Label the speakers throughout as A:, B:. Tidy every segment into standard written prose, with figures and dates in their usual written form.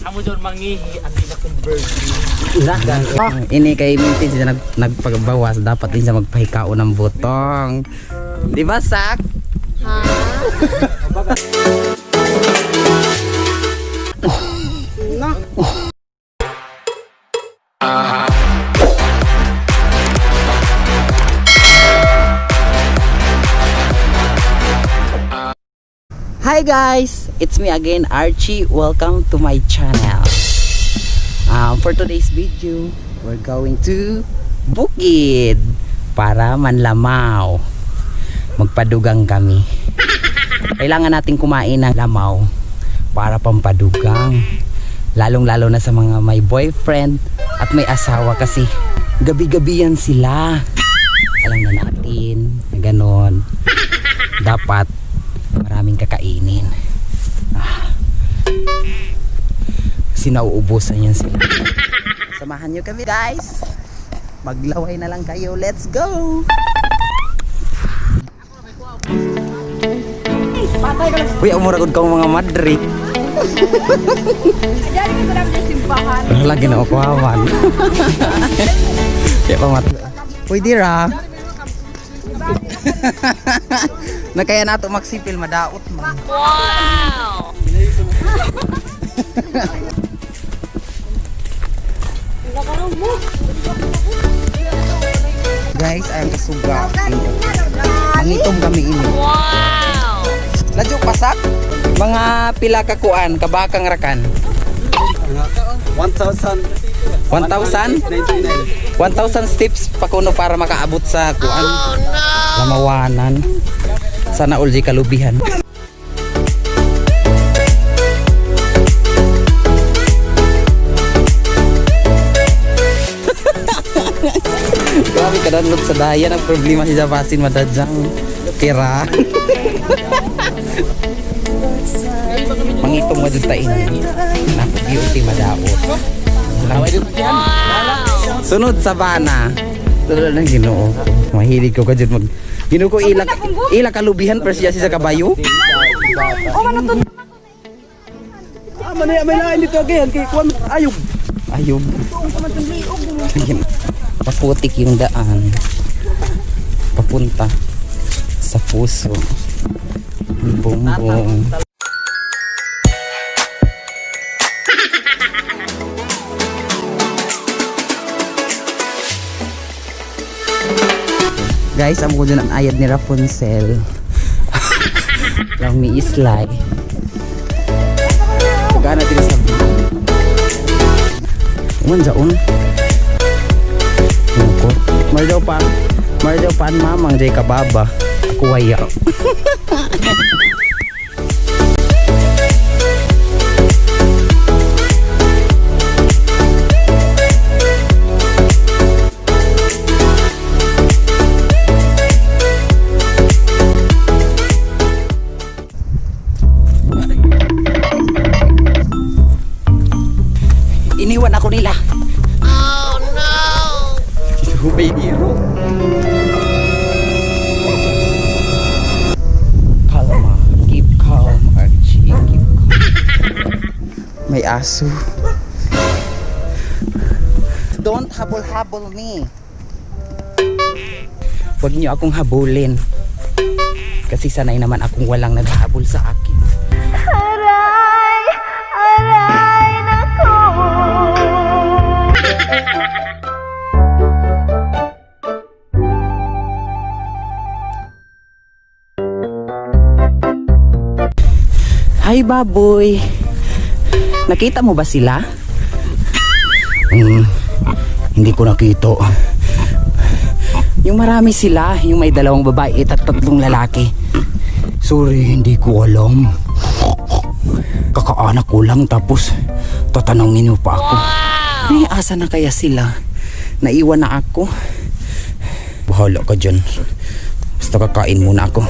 A: Amo doon mangihi ang gina-convert.
B: Ini kay Minty siya nagpagbawas, dapat din siya magpahikao ng butong. Di ba, Sak? Ha? Hi guys, it's me again, Archie. Welcome to my channel. For today's video, we're going to Bukid para manlamaw. Magpadugang kami. Kailangan natin kumain ng lamaw para pampadugang. Lalong-lalo na sa mga may boyfriend at may asawa kasi gabi-gabi yan sila. Alam na natin na ganon. Dapat maraming kakainin. Kasi nauubusan yan sila. Samahan nyo kami guys. Maglaway na lang kayo. Let's go! Uy, umuragod kang mga madri.
C: Jadi kita dapat simbahan.
B: Lagi na ako hawan. Kaya pa mat. Uy, dira. Na kaya nato magsipil madaot mo.
C: Wow.
B: Guys, ayang kasuga. Mangitom kami ini.
C: Wow.
B: Ladyo pasak. Mga pila kakuan, kabakang rakan.
A: 1,000.
B: 1,000? 1,000 steps pa kuno para makaabot sa kuan. Lamawanan. Sana ulji kalubihan. Grabe kadadlog sa daya ng problema si Jabasin madadyang kira. Mangitong maduntain. Naku, beauty madaot. Sunod sa bana. Sunod ng Ginoo. Mahilig ko ka dyan mag... Ginoo ko ila kalubihan pero siya sa kabayo.
A: May lain dito again kay kuan ayog.
B: Ayog. Paputik yung daan. Papunta sa puso. Bongbong. Guys, amo ko dyan ang ayad ni Rapunzel. Lang mi islay. Pagana din sa Manjaon. Ako. Marjaw pan mamang jay kababa. Ako waya. Iniwan ako nila.
C: Oh no.
B: Hubay hero. Kalma. Keep calm, Archie. Keep calm. May aso. Don't habol-habol me. Huwag niyo akong habulin. Kasi sanay naman akong walang naghahabol sa akin.
C: Aray, aray nako.
B: Hi baboy. Nakita mo ba sila? Hindi ko nakita. Yung marami sila, yung may 2 babae at 3 lalaki. Sorry, hindi ko alam. Kakaanak ko lang tapos tatanungin niyo pa ako. Ay, asa na kaya sila? Naiwan na ako. Bahala ka dyan. Basta kakain muna ako.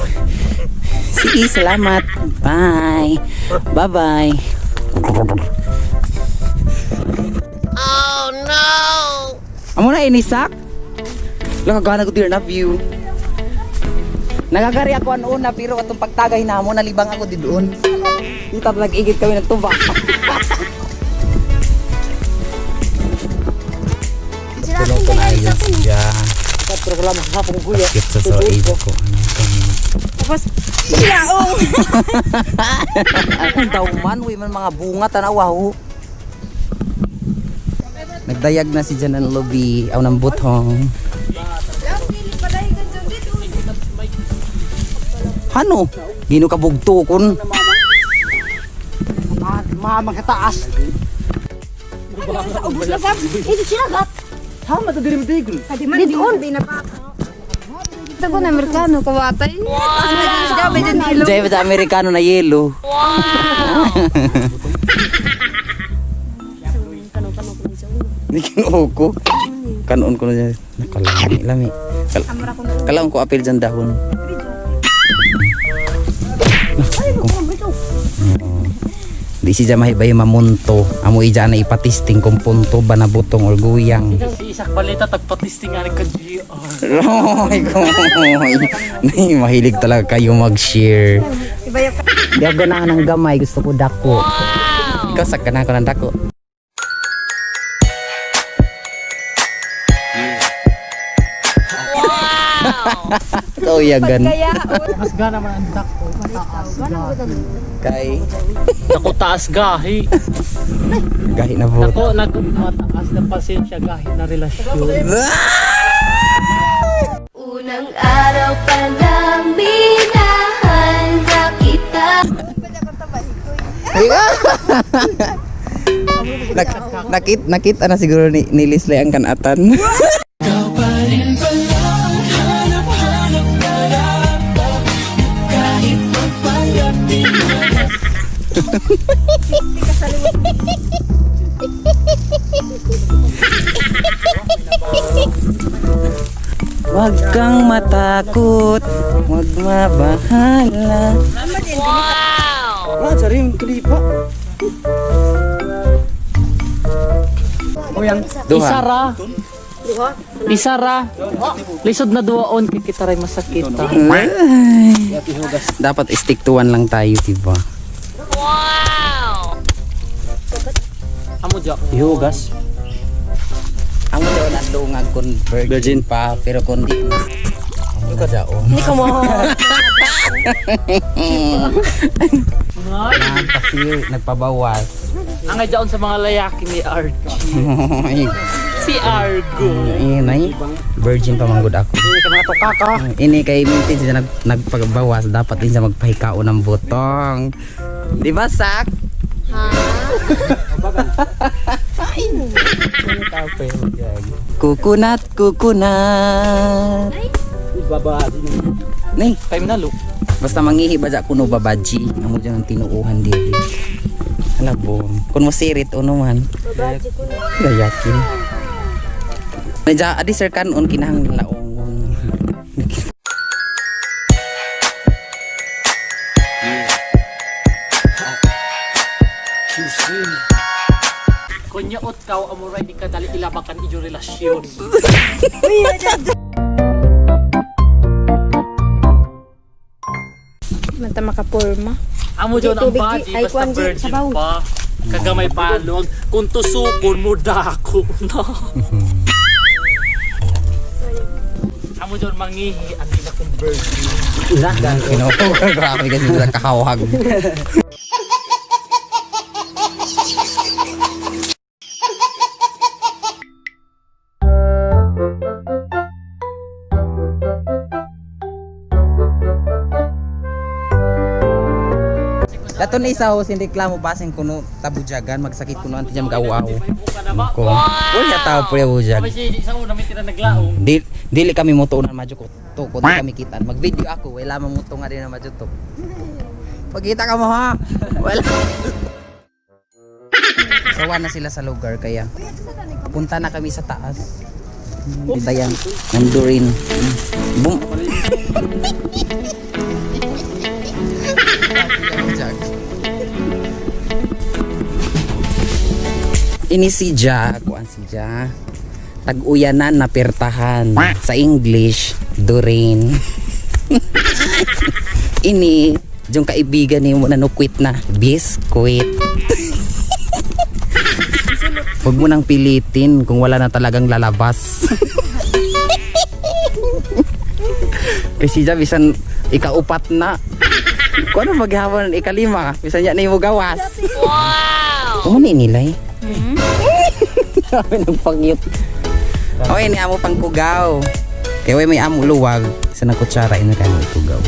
B: Sige, salamat. Bye. Bye-bye.
C: Oh no.
B: Amo na inisak? Lakagana ko dir na view. Nagagari ako ano na pero atong pagtagay na mo nalibang ako di doon. Kita nag-igit kami nagtuba.
A: Pero wala makakapong kuya.
B: Bakit sa age ko?
D: Tapos, siyaong.
B: Ang daw man, uy man mga bunga, tanawa ho. Nagdayag na si Janan Lobby, aw ng buthong. Ano? Gino ka bugtukon.
A: Mamang kataas.
D: Ubus na sab. Hindi sila gat.
A: Ha, matadirim tigol.
D: Kadi man dikon. Ito ko na Amerikano kawatay. Wow.
B: Diyan sa Amerikano na yelo. Hindi kinuko. Kanon ko na dyan. Nakalami. Kalaon ko apil dyan dahon. Di si Jamay ba yung mamunto? Amo ija na ipatisting kung punto ba na butong or guyang.
A: Si Isak Balita tagpatisting nga ni ka-GR.
B: Roy ko. Mahilig talaga kayo mag-share. Di ako ganahan ng gamay. Gusto ko dako. Ikaw sa ganahan ko ng dako. Ikaw yagan.
A: Mas gana man ang dako. Mataas gahi.
B: Kay
A: Dako taas gahi.
B: gahi na po.
A: Dako nagmataas na pasensya gahi na relasyon.
C: Unang araw pa lang minahal na kita.
B: Nakita na siguro ni Leslie ang kanatan. Huwag kang matakot, huwag mabahala.
C: Wow!
A: Wala, sari yung kalipa. O yan,
B: Duha.
A: Isara. Isara. Lisod na duwaon kay kita rin masakit.
B: Dapat stick to one lang tayo, diba?
C: Wow!
A: Amo jak. Ihugas.
B: Ang daw na dungag kung virgin pa, pero kung di na. Ano ka daw?
D: Hindi ko mo.
B: Kasi nagpabawas.
A: Ang adyaon sa mga layaki ni Archie. Si Argo.
B: Inay, virgin pa manggod ako.
A: Hindi ka mga tukaka.
B: Ini kay mintin siya nagpagbawas, dapat din siya magpahikao ng butong. Di ba, Sak? Kukunat, kukunat.
A: Babazi.
B: Nay,
A: Time na lo.
B: basta mangihi ba kuno babaji. Amo dyan ang tinuuhan diri. Alabong. Kung masirit o naman.
D: Babaji ko na.
B: Gayakin. Medya adi sir kanon kinahang laong.
A: Kunya ot kaw amuray di ka dali ilabakan ijo relasyon.
D: Manta makaporma.
A: Amo dyan ang
D: Tubig,
A: body
D: ay,
A: basta
D: kuwan, G,
A: virgin
D: sabaw.
A: pa. Kagamay palong. Kung tusukon mo dako. No. Amo dyan mangihi ang ina kong virgin.
B: Grabe kasi sa kahawag. Dato ni isa ho sindiklamo pasing kuno tabujagan magsakit kuno anti jam gawaw. Ko. Wala tao pre bujag.
A: Kasi sa una may tira naglaong.
B: Dili kami moto na madyo ko. To ko kami kitan. Mag-video ako wala man moto nga din na madyo to. Pagkita ka mo ha. Wala. Sawa na sila sa lugar kaya punta na kami sa taas. Bitayan. Nandurin. Boom. Ini si Ja, kuan si Ja. Tag-uyanan na pertahan. Sa English, Doreen. Ini, yung kaibigan ni mo na nukwit na, biskuit. Huwag mo nang pilitin kung wala na talagang lalabas. Kasi dyan, bisan ikaupat na. Kung ano maghihapon, ikalima. Bisan yan na yung gawas.
C: Wow!
B: Ano ni nilay? Sabi nagpagyot. Okay, ni amo pang kugaw. Kaya may amo luwag. Sa nakutsara, ina kayo may kugaw.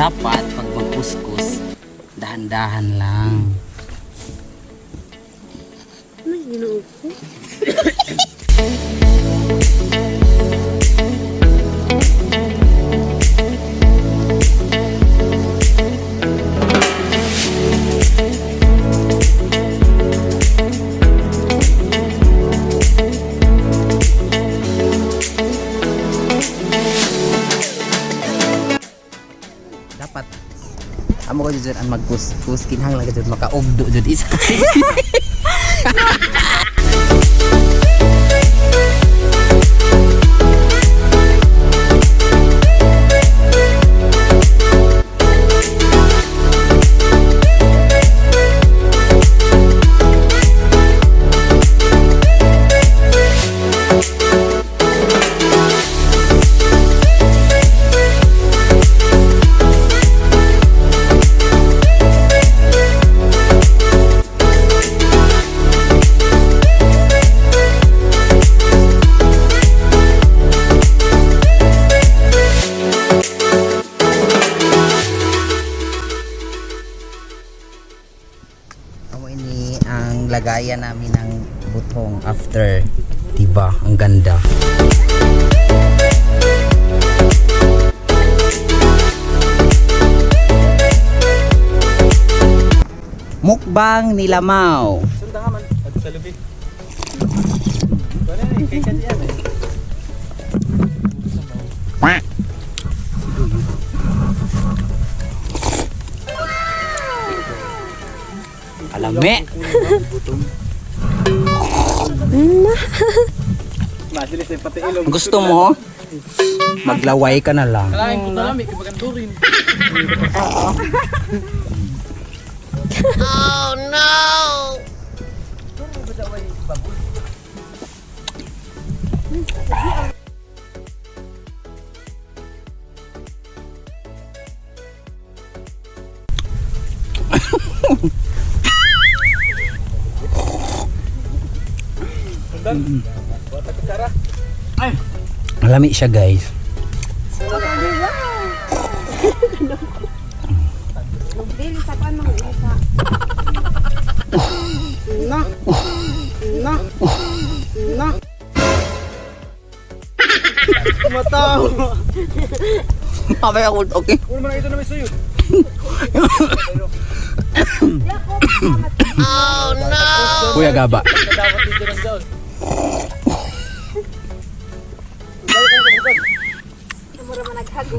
B: Dapat pag magkuskus, dahan-dahan lang. Dapat amo ko jud ang magkus kinhang lang jud makaugdo jud isa. Amo ini ang lagayan namin ng butong after, diba? Ang ganda. Mukbang ni Lamaw. Alame. Gusto mo? Maglaway ka na lang.
A: Kalahin ko na lang, may kabaganturin.
C: Oh no!
B: Malami siya, guys.
D: Dili sa kan mang isa. Na. Na. Na. Mataw.
B: Abay ako, okay.
A: Kuno man ito na may suyod.
C: Oh no!
B: Kuya Gaba.
A: Dapat dito ng daon.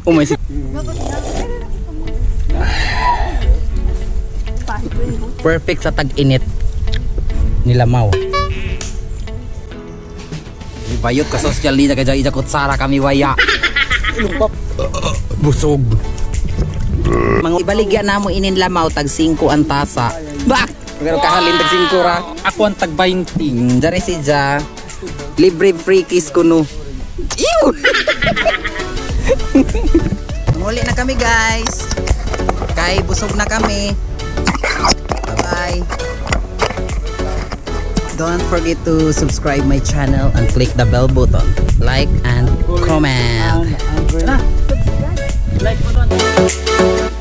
B: Umay si... Perfect sa tag-init ni Lamaw. Bayot ka social media kaya ija kutsara kami waya. Busog. Mga ibaligyan na mo inin Lamaw tag 5 ang tasa. Bak! Pero kahalin tag 5 ra. Ako ang tag 20. Dari si Ja. Libre free kiss kuno. Ew! Muli na kami, guys. Kay busog na kami. Bye-bye. Don't forget to subscribe my channel and click the bell button. Like and comment.
A: Like mo doon.